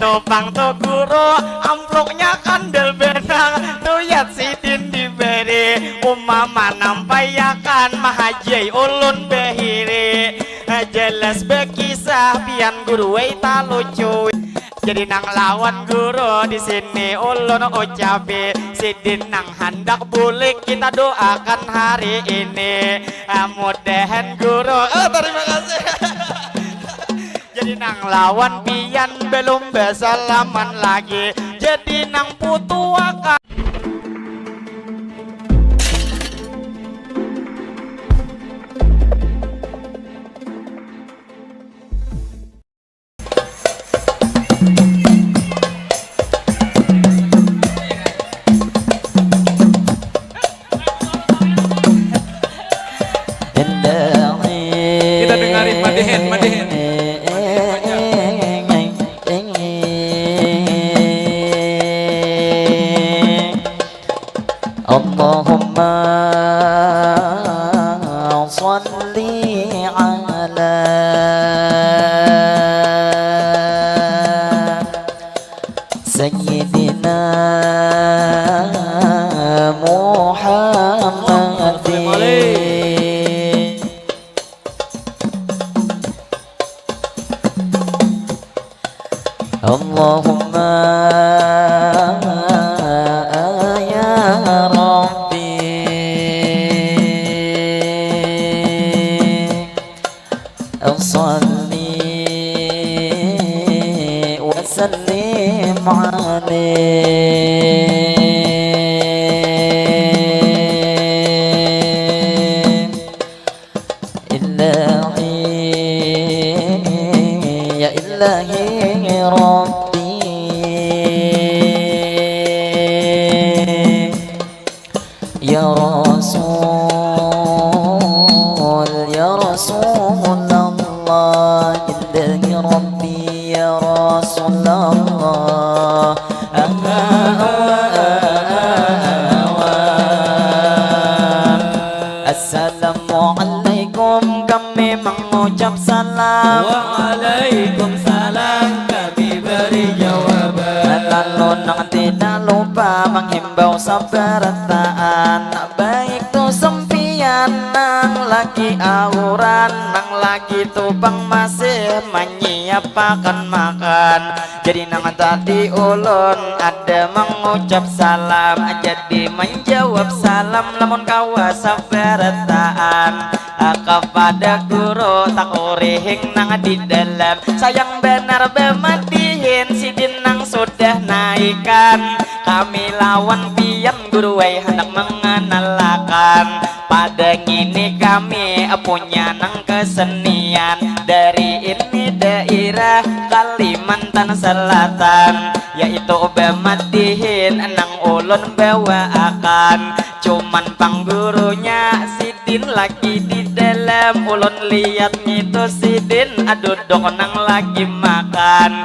topang to guru amploknya kandel benang tuyat sidin diberi umama nampayakan mahajai ulun behiri jelas bekisah pian guru ta lucu jadi nang lawan guru di sini ulun ucapi sidin nang hendak bulik kita doakan hari ini mudahan guru terima kasih jadi nang lawan pian belum besalaman lagi jadi nang putu akan kita dengarin Madehen Allahumma salli ala Sayyidina Muhammadin Allahumma صلي وسلم عليه إلهي يا إلهي ربي يا رسول الله إلهي ربي يا رسول الله Assalamualaikum kami mengucap salam Waalaikumsalam kami beri jawaban lalu nang tidak lupa menghimbau sabartaan baik tu sempian nang lagi auran nang lagi tupang masih menyiapkan makan jadi nang tadi ulun ada mengucap salam jadi menjawab salam lamun kawa sabartaan kepada guru tak urihing nang di dalam sayang benar bemadihin sidin nang sudah naikkan kami lawan pian guru hendak mengenalkan pada gini kami punya nang kesenian dari ini daerah Kalimantan Selatan yaitu bemadihin nang ulun bawaakan cuman panggurunya sidin lagi di dalam ulun lihat itu sidin duduk nang lagi makan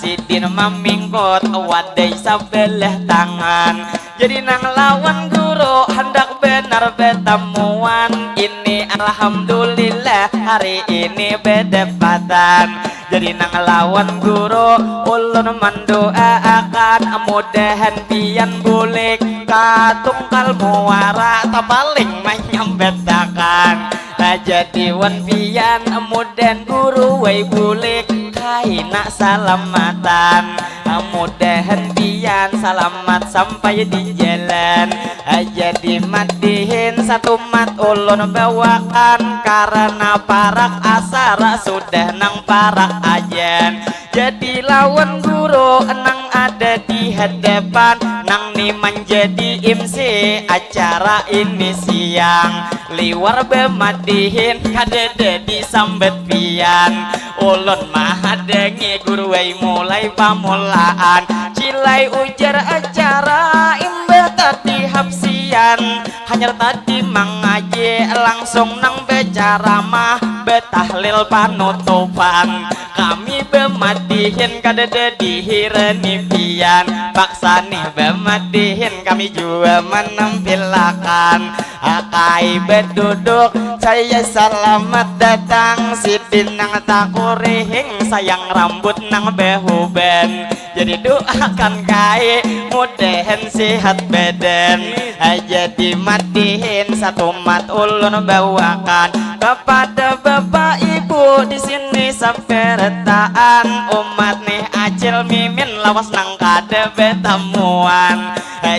sidin memingkut wadai sebelah tangan jadi nang lawan guru hendak benar betemuan ini alhamdulillah hari ini bedepatan jadi nang lawan guru ulun mendoakan mudahan pian bulik katungkal muara tak paling menyambetakan jadi wan pian mudahan guru way bulik kaina salamatan mudahan pian selamat sampai di jalan jadi madihin satu mat ulun bawakan karena parak asara sudah nang parak ajan jadi lawan guru nang ada di hadapan nang ni menjadi MC acara ini siang liwar bemadihin kadede disambet pian ulun mahadengi guru mulai pamulaan cilai ujar acara imbah tadi hapsian hanya tadi mengaji langsung nang becara mah betahlil panutupan kami bemadihin kadede dihireni pian baksani bemadihin kami juga menampilkan akai beduduk saya selamat datang sidin nang takurihing sayang rambut nang behuben jadi doakan kai mudahan sehat badan jadi matihin satu mat ulun bawakan kepada bapak ibu di sini sampai retaan umat nih acil mimin lawas nang kada betemuan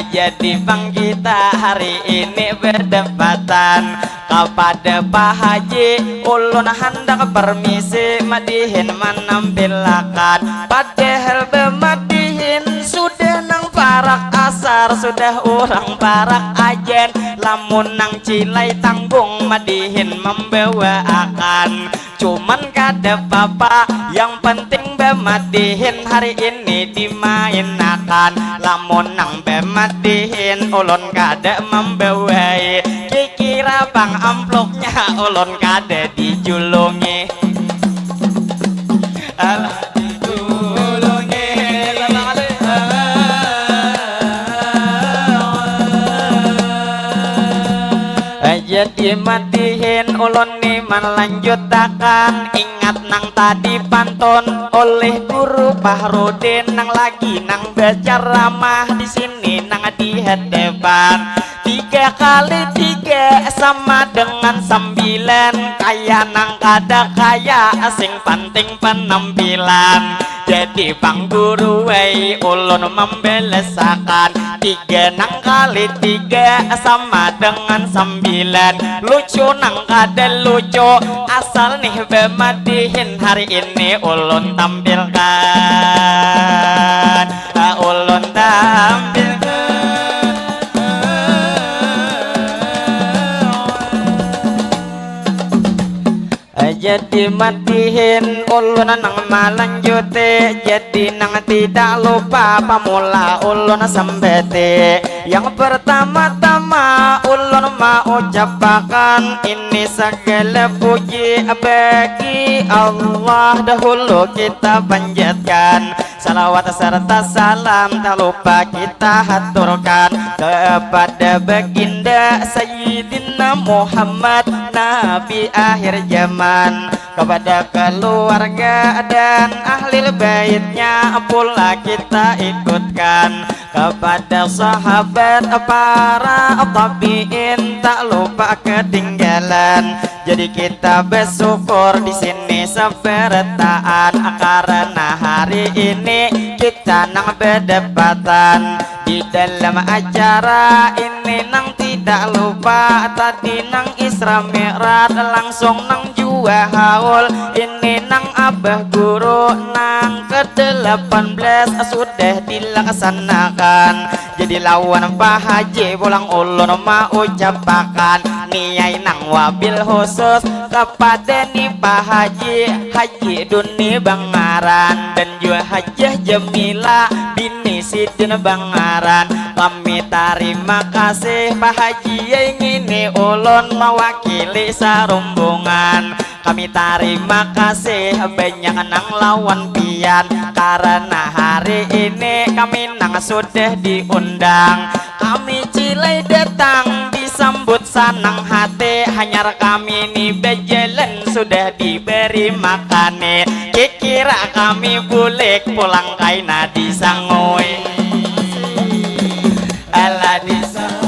jadi bang kita hari ini berdebatan kepada Pak Haji ulun hendak permisi madihin menampilkan padahal bemadihin sudah nang parak asar sudah orang parak ajen lamun nang cilai tanggung madihin membawa akan cuman kada papa yang penting bemadihin hari ini dimainakan lamun nang bemadihin ulun kada membawai kira bang amplopnya ulun kada dijulungi alah dijulungi jadi matihin ulun ni melanjutakan ingat nang tadi pantun oleh guru Bahrudin nang lagi nang berceramah di sini nang di hadapan 3 kali 3 sama dengan 9 kaya nang kada kaya asing penting penampilan jadi bang guru wei ulun membelesakan 3 nang kali 3 sama dengan 9 lucu nang kada lucu asal nih bemadihin hari ini ulun tampilkan ulun tampilkan jadi matihin ulun nang malanjute jadi nang tidak lupa pamula ulun sambete yang pertama-tama ulun mau ucapkan ini segala puji bagi Allah dahulu kita panjatkan salawat serta salam tak lupa kita haturkan kepada baginda Sayyidina Muhammad Nabi akhir zaman kepada keluarga dan ahli baitnya pula kita ikutkan kepada sahabat para tabiin tak lupa ketinggalan jadi kita bersyukur di sini sebertaan karena hari ini kita nang berdebatan di dalam acara ini nang tidak lupa tadi nang Isra Mi'raj langsung nang jua haul ini nang abah guru nang ke-18 sudah dilaksanakan jadi lawan Pak Haji pulang ulun mau ucapakan niai nang wabil khusus kepada ni Pak Haji Haji Duni Bangaran dan juga Hajah Jamila bini Sidin Bangaran kami terima kasih Pak Haji yang ini ulun mewakili sarumbungan kami terima kasih banyak nang lawan pian karena hari ini kami nang sudah diundang kami cilai datang disambut sanang hati hanya kami ni berjalan sudah diberi makane kira kami boleh pulang kaina disangoi ala disangoi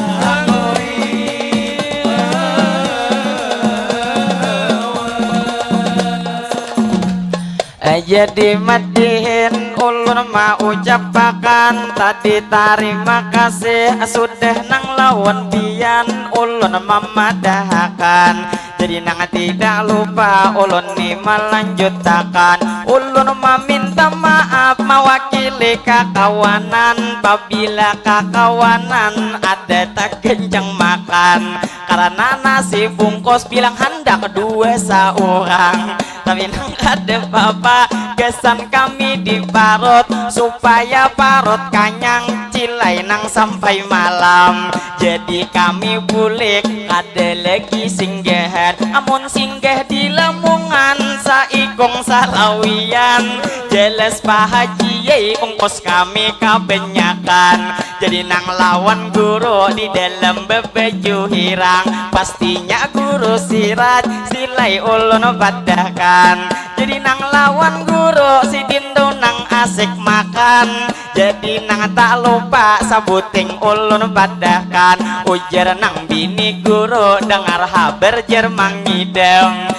jadi madihin ulun mau ucapakan tadi terima kasih sudah nang lawan pian ulun memadahkan jadi nang tidak lupa ulun ni melanjutkan ulun meminta maaf mewakili kakawanan apabila kakawanan ada tak kencang makan karena nasi bungkus bilang hendak 2 seorang tapi nang ada papa kesan kami diparut supaya parut kanyang cilai nang sampai malam jadi kami bulik ada lagi singgahan amun singgah di lamungan saikong salawian jelas Pak Haji ongkos kami kebanyakan jadi nang lawan guru di dalam bebeju hirang pastinya guru sirat silai ulun badahkan jadi nang lawan guru si dindo nang asik makan jadi nang tak lupa sabuting ulun badahkan ujar nang bini guru dengar haber jermang ngidem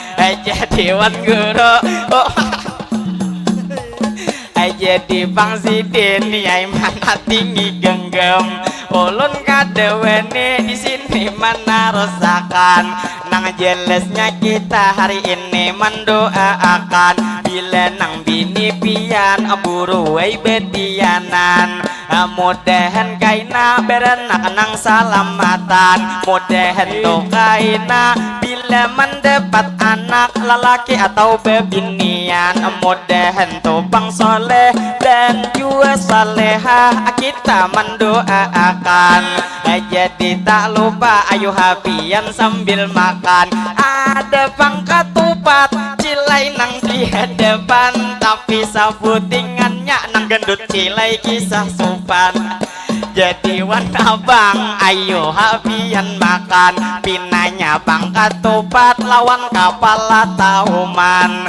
jadi wan guru oh. Jadi Bang Sidin yai mana tinggi genggam ulun kadewene di sini mana rosakan nang jelesnya kita hari ini mendoakan bila nang bini pian buru wai bedianan mudahan kaina berenak nang salamatan mudahan to kaina bila mendapat anak lelaki atau bebinian mudahan to Bang soleh dan juga salehah kita mendoakan jadi tak lupa ayo habian sambil makan ada pangkat tupat cilai nang di hadapan tapi sabutingannya nang gendut cilai kisah sopan jadi wan abang ayo habian makan pinanya pangkat tupat lawan kapal tauman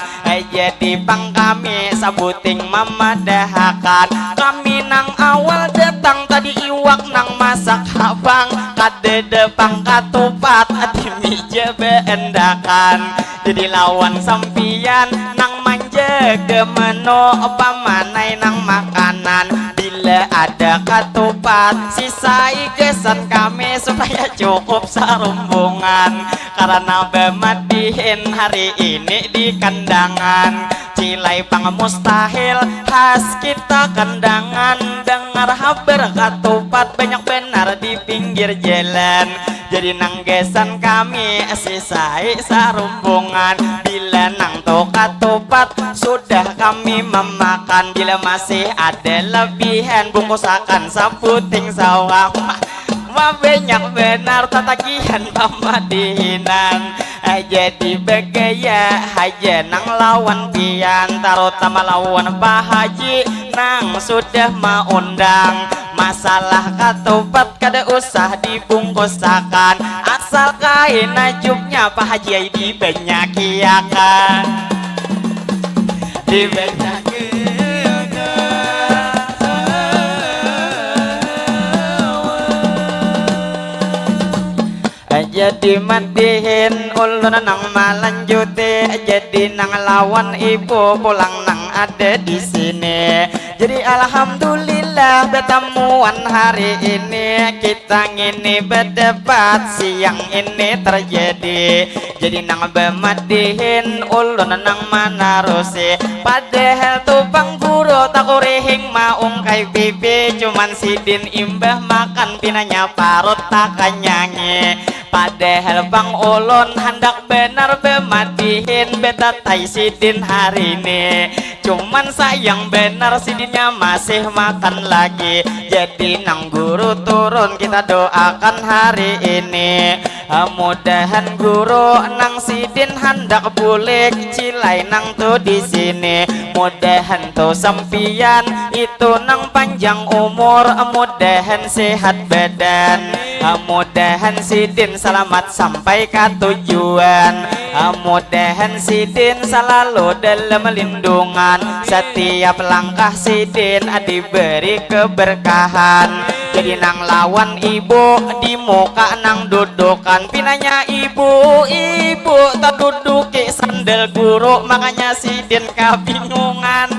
jadi pang kami sabuting memadahakan kami nang awal datang tadi iwak nang masak abang kadede pangkat tupat adimi jebeendakan jadi lawan sampian nang manja gemeno pamanai nang makanan bila ada katupat sisai gesan kami supaya cukup sarumbungan karena bemadihin hari ini di kandangan cilai pang mustahil khas kita kandangan dengar haber katupat banyak benar di pinggir jalan jadi nang gesan kami sisai sarumbungan bila nang to katupat sudah kami memakan bila masih ada lebihan bungkusakan saputing sawah banyak benar tatagihan pamadihinan jadi begaya aja nang lawan pian terutama lawan Pak Haji nang sudah maundang masalah katupat kada usah dibungkusakan asal kain najubnya Pak Haji dibanyakiakan jadi madihin ulun nang malanjute jadi nang lawan ibu pulang nang ada di sini jadi alhamdulillah bertemuan hari ini kita ngini berdebat siang ini terjadi jadi nang bemadihin ulun nang manarusi padahal tuh Bang guru tak kurihing maung kai bibi cuman sidin imbah makan pinanya parut tak kanyangi padahal Bang ulun hendak benar bemadihin beta tai sidin hari ini cuman sayang benar sidinnya masih makan lagi jadi nang guru turun kita doakan hari ini mudahan guru nang sidin hendak bulik cilai nang tuh di sini mudahan tuh sempian itu nang panjang umur mudahan sehat badan mudahan sidin selamat sampai ke tujuan mudahan sidin selalu dalam lindungan setiap langkah sidin diberi keberkahan jadi nang lawan ibu di muka nang dudukan pinanya ibu tak duduki sandal guru makanya sidin kabingungan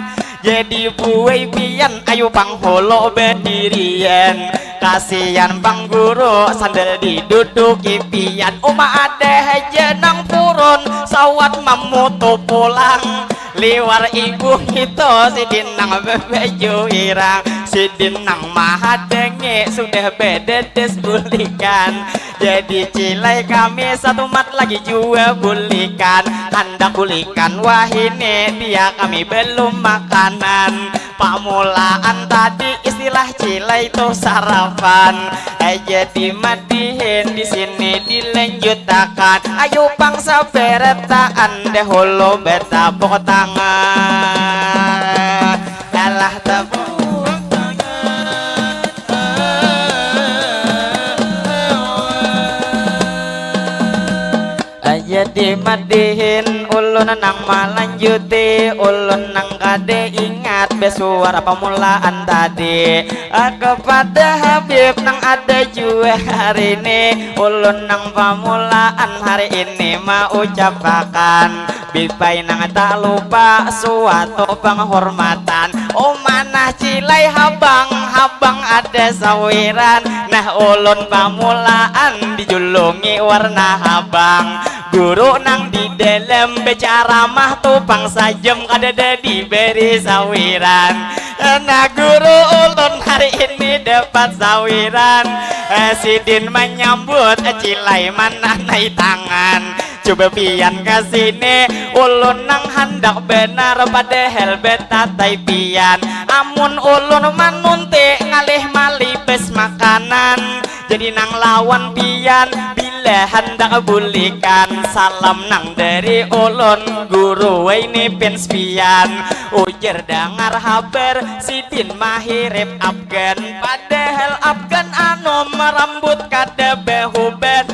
jadi buai pian ayo pangholo berdirian kasihan Bang guru sandal diduduki pian oma ada aja nang purun sawat mamutu pulang liwar ibu itu sidin nang bebeju irang sidin nang mahadenge sudah bededes bulikan jadi cilai kami satu mat lagi juga bulikan hendak bulikan wahine dia kami belum makanan pamulaan tadi istilah cilai cilai tuh sarapan. Jadi madihin di sini dilanjutakan. Ayo bangsa beretaan dahulu betapuk tangan. Alah tepuk jadi madihin ulun nang malanjuti ulun nang kade ingat besuara pemulaan tadi kepada Habib nang ada juga hari ini ulun nang pemulaan hari ini mau ucapakan bipai nang tak lupa suatu penghormatan. Oh mana cilai habang ada sawiran nah ulun pemulaan dijulungi warna habang. Guru nang di dalam bicara mah tupang sajem kada diberi sawiran. Nah guru ulun hari ini dapat sawiran. Sidin menyambut cilai mana naik tangan. Coba pian kesini ulun nang hendak benar padahal beta pian. Amun ulun manunti ngalih malipes makanan. Jadi nang lawan pian bila hendak bulikan. Salam nang dari ulun guru ini pins pian. Ujar dengar haber sidin mahirip Afgan. Padahal Afgan anu merambut kada behuben.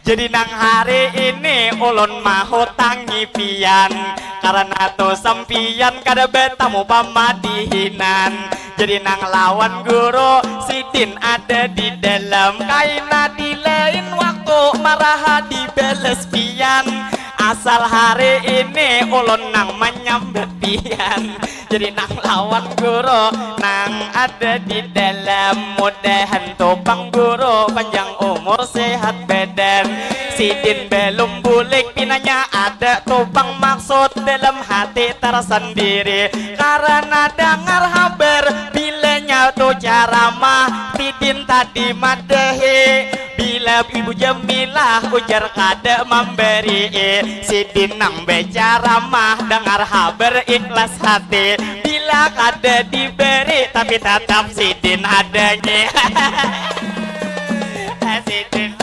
Jadi nang hari ini ulun mahu tangi pian karena tuh sempian kada betamu pamadihinan. Jadi nang lawan guru sidin ada di dalam kaina di lain waktu marah di beles pian. Asal hari ini ulun nang menyambut pian. Jadi nang lawan guru nang ada di dalam mudahan topang guru panjang umur sehat badan. Sidin belum bulik pinanya ada topang maksud dalam hati tersendiri karena dengar haber bilanya tuh ceramah Tidin tadi madahi bila Ibu Jamilah ujar kada memberi Sidin nang bicara mah dengar haber ikhlas hati bila kada diberi tapi tetap Sidin adanya. Sidin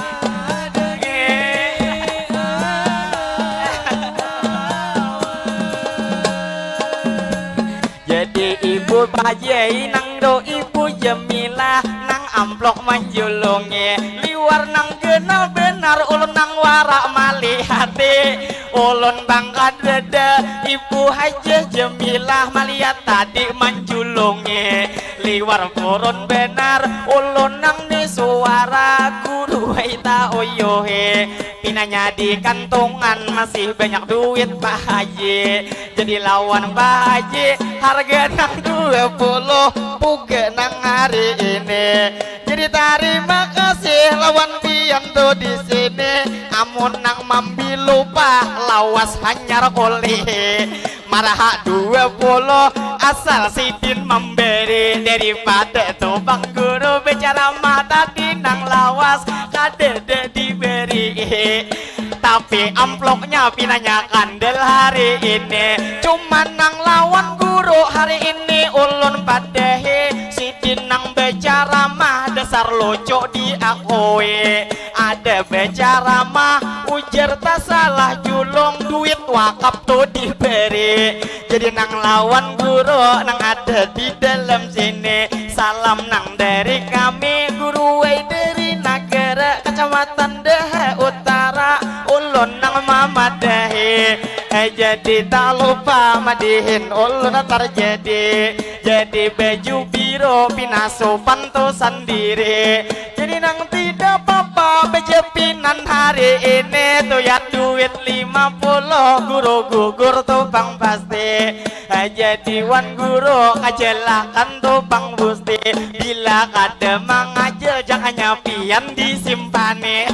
jadi Ibu Bajai nang do Ibu Jamilah nang amplok manjulungi liwar nang kenal benar ulun nang warak mali hati ulun bangkat dada Ibu Hajah Jamilah malihat tadi manjulungi liwar purun benar ulun nang di suara guru haita oyohe pinanya di kantongan masih banyak duit Pak Haji jadi lawan Pak Haji harga nang 20 puga nang hari ini jadi terima kasih lawan pian tuh di sini amun nang mambi lupa lawas hanyar oleh marah 20 asal Sidin memberi daripada tuh bang guru bicara mata di nang lawas kadede diberi tapi amplopnya pinanya kandel hari ini cuman nang lawan guru hari ini ulun padehi Sidin nang bicara mah dasar lucu diakui ada bicara mah ujar tak salah julung duit wakaf tuh diberi jadi nang lawan guru nang ada di dalam sini salam nang dari kami guru dari negara kecamatan Dehe Utara ulun nang mamadahi jadi tak lupa madihin ulun terjadi jadi baju biru pinasupan tuh sendiri jadi nang tidak apa-apa bejepinan hari ini tuh ya duit 50 guru gugur tuh bang pasti jadi wan guru kajelakan tuh bang busti bila kada mangajel jangan nyapian disimpani.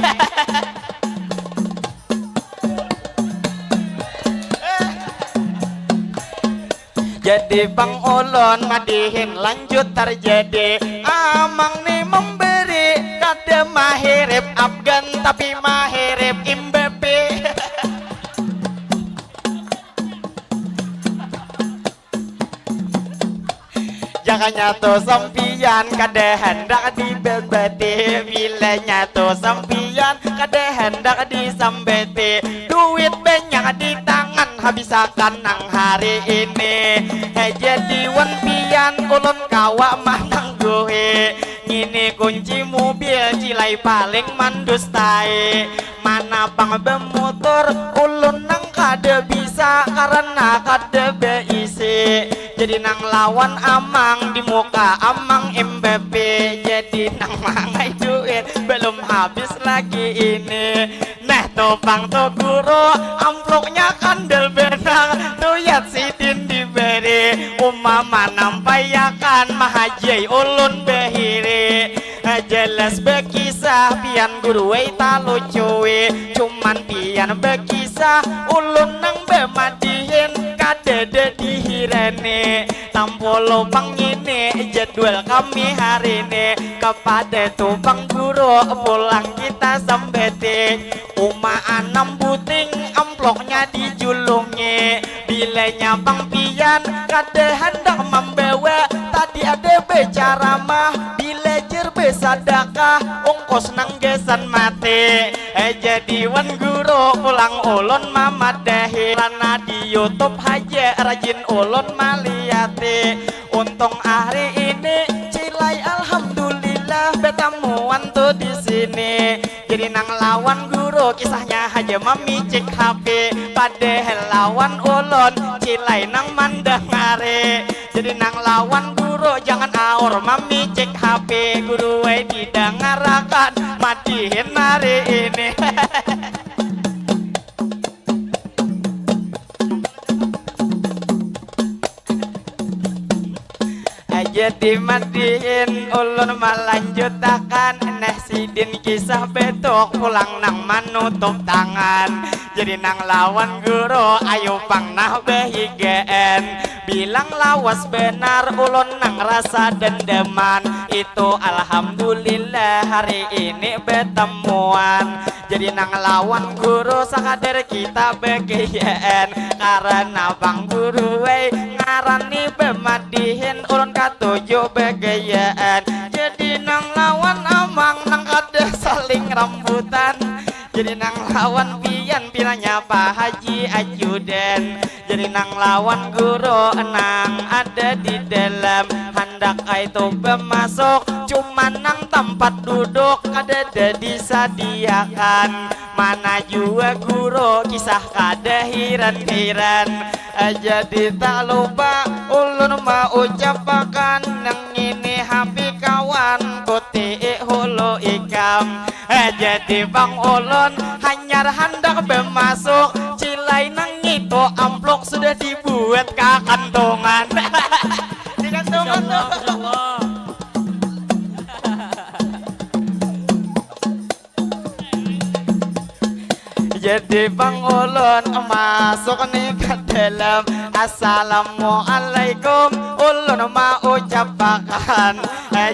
Jadi bang ulun madihin lanjut terjadi amang nih memberi kada mahirip Afgan tapi mahirip Imbepe. makanya tuh sampian kada hendak dibebeti bilanya tuh sampian kada hendak disambeti duit banyak di tangan habisakan nang hari ini jadi wan pian ulun kawa manang gue ini kunci mobil cilai paling mandustai mana bang bemotor ulun nang kada bisa karena kada beisi jadi nang lawan amang di muka amang MBP jadi nang mangai duit belum habis lagi ini nah topang to guru amploknya kandel benang tuyat sidin diberi umama nampayakan mahajai ulun behiri jelas bekisah pian guru talo cuy cuman pian bekisah ulun nang bemadihin kadede dihirene tampolo bang ini jadwal kami hari ini kepada tubang guru pulang kita sambete uma anam buting amploknya dijulungi bilanya bang pian kade hendak membawa tadi ada bicara mah bilejer besadakah ongkos nang gesan mati jadi wan guru pulang ulun mamadahi lana di YouTube aja rajin ulun maliati untung hari ini cilai alhamdulillah betamuan tuh di sini jadi nang lawan guru kisahnya aja memicik HP padahal lawan ulun cilai nang mandang ngare jadi nang lawan guru jangan aur memicik HP guru didengarakan madihin hari ini jadi madihin ulun melanjutakan nah sidin kisah betok pulang nang manutup tangan jadi nang lawan guru ayo pang nah behigen bilang lawas benar ulun nang rasa dendeman itu alhamdulillah hari ini betemuan jadi nang lawan guru sakader kita begian karena bang guru ngarani bemadihin ulun katujuh begian jadi nang lawan amang nang kada saling rambutan jadi nang lawan pian piranya Pak Haji Ajudan jadi nang lawan guru nang ada di dalam hendak itu bermasuk cuman nang tempat duduk kada disediakan mana juga guru kisah kada hiran-hiran jadi tak lupa ulun mau ucapakan nang ini hampir kawan kuti hulu ikam jadi bang ulun hanyar hendak bermasuk cilai nang itu amplok sudah dibuat ke kantongan di kantongan tuh jadi bang ulun masuk nih ke dalam assalamualaikum ulun mau ucapakan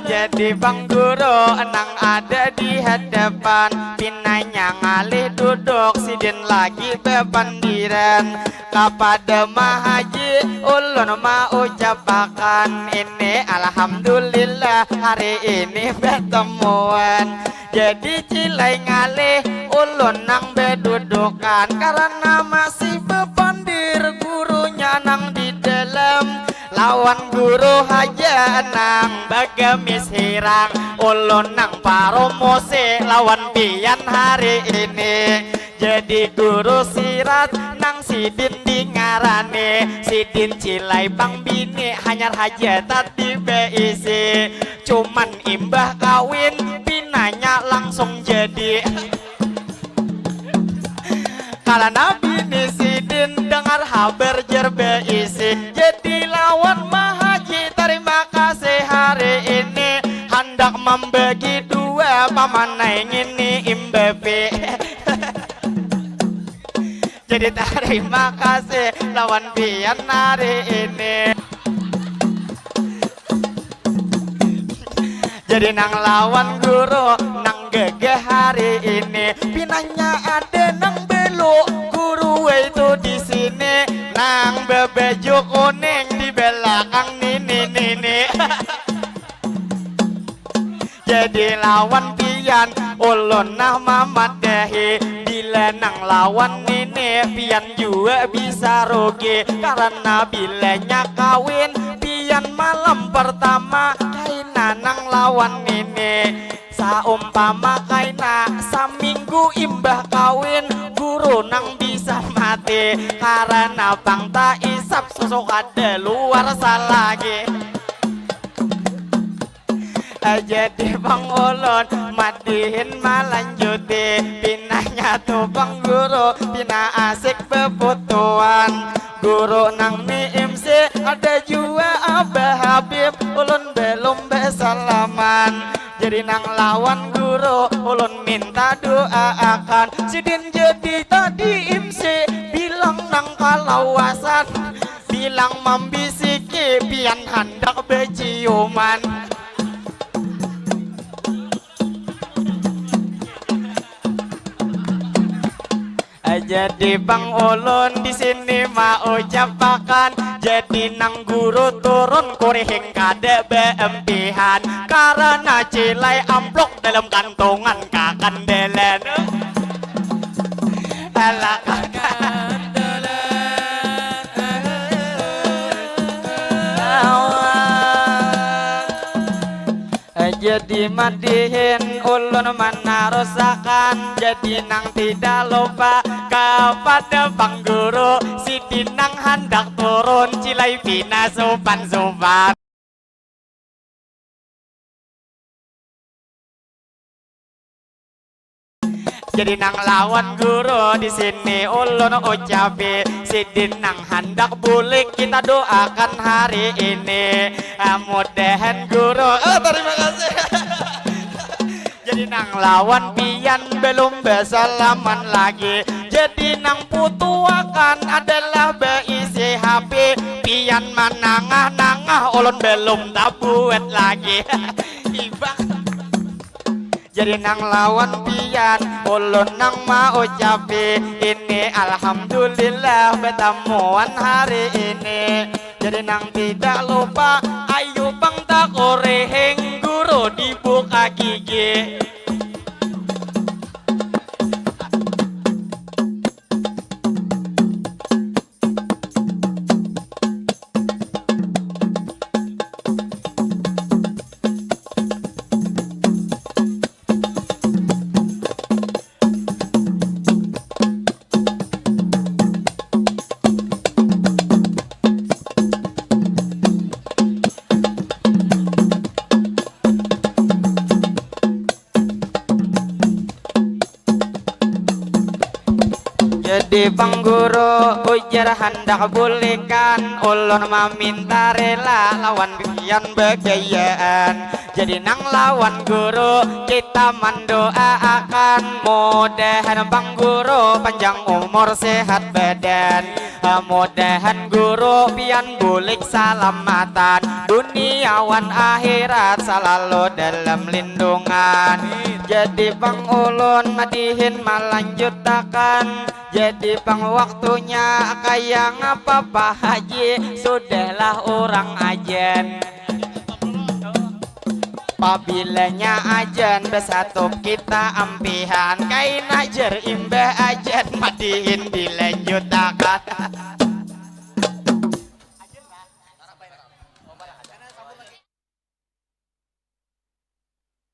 jadi bang guru nang ada di hadapan pinanya ngalih duduk sidin lagi bepandiran kepada mahaji ulun mau ucapakan ini alhamdulillah hari ini bertemuan jadi cilai ngalih ulun nang bedudukan karena masih bepandir gurunya nang di dalam lawan guru aja nang bagamis hirang ulun nang promosi lawan pian hari ini jadi guru sirat nang sidin di ngarane sidin cilai bang bini hanyar hajat di BIC cuman imbah kawin pinanya langsung jadi kalau nabi sidin dengar haber jerbeisi jadi lawan mahaji terima kasih hari ini hendak membagi dua paman ini imbepe jadi terima kasih lawan pian hari ini jadi nang lawan guru nang gege hari ini pinanya ada nang belok guru itu di sini nang bebeju kuning di belakang nini Jadi lawan pian ulun nah mamat dahi bila nang lawan ini pian juga bisa rugi karena bilanya kawin pian malam pertama kaina nang lawan ini saumpama kaina saminggu imbah kawin guru nang bisa mati karena bang tak isap sosok ada luar salagi. Jadi bang ulun madihin malanjuti pinahnya tuh bang guru pina asik bebutuan guru nang ni MC ada juga Abah Habib ulun belum besalaman jadi nang lawan guru ulun minta doa akan sidin jadi tadi MC bilang nang kalawasan bilang membisiki pian hendak beciuman. Jadi bang ulun di sini mau ucapakan jadi nang guru turun kurihing kada beempihan karena cilai amplok dalam kantongan kakandelen ala jadi madihin ulun mana rusakan jadi nang tidak lupa kepada bang guru si nang hendak turun cilai pina sopan-sopan. Jadi nang lawan guru di sini ulun ucapi sidin nang hendak bulik kita doakan hari ini mudahan guru terima kasih. Jadi nang lawan pian belum bersalaman lagi jadi nang putuakan adalah beisi HP pian manangah-nangah ulun belum tabuet lagi ibang. Jadi nang lawan pian ulun nang mau ucapi ini alhamdulillah bertemuan hari ini jadi nang tidak lupa ayo bang tak oreheng guru dibuka gigi. Jadi bang guru ujar hendak bulikan ulun meminta rela lawan pian begayaan jadi nang lawan guru kita mendoakan mudahan bang guru panjang umur sehat badan mudahan guru pian bulik salamatan duniawan akhirat selalu dalam lindungan jadi bang ulun madihin melanjutkan jadi bang waktunya kayak ngapa Pak Haji sudahlah orang ajan pabilanya ajan bersatu kita ampihan kain ajar imbah ajan madihin dilek